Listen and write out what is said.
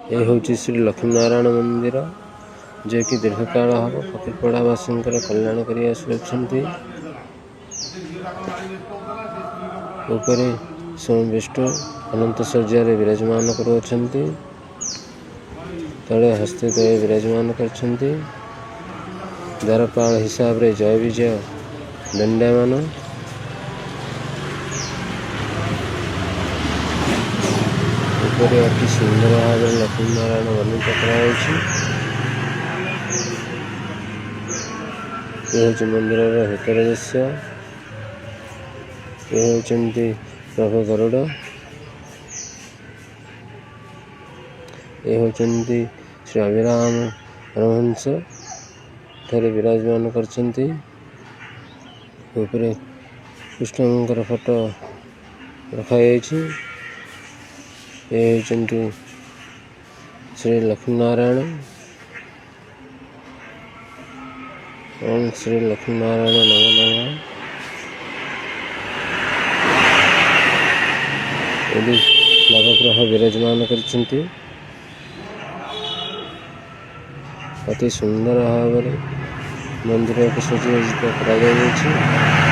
ये हूँ श्री लक्ष्मीनारायण मंदिर जो कि दीर्घकाल हम फकीरपड़ावासी कल्याण कर ऊपर स्वयं विष्णु अनंत शଯ୍या विराजमान करुँच तले हस्ते विराजमान कर द्वारपाल हिसाब रे जय विजय दंडमान ऊपर अति सुंदर भाव में लक्ष्मीनारायण वर्णित कराई। ये हूँ मंदिर भीतर दृश्य। ये होती प्रभु गरुड़। ये होती श्री अभिराम परमहंस ठारे विराजमान करछन्ति। ऊपर कृष्णकर फोटो रखाई। ये होती श्री लक्ष्मीनारायण। ओम श्री लक्ष्मीनारायण नमो नमः। यदि नवग्रह विराजमान करछन्ति अति सुंदर भाव में मंदिर को सज्जित कर।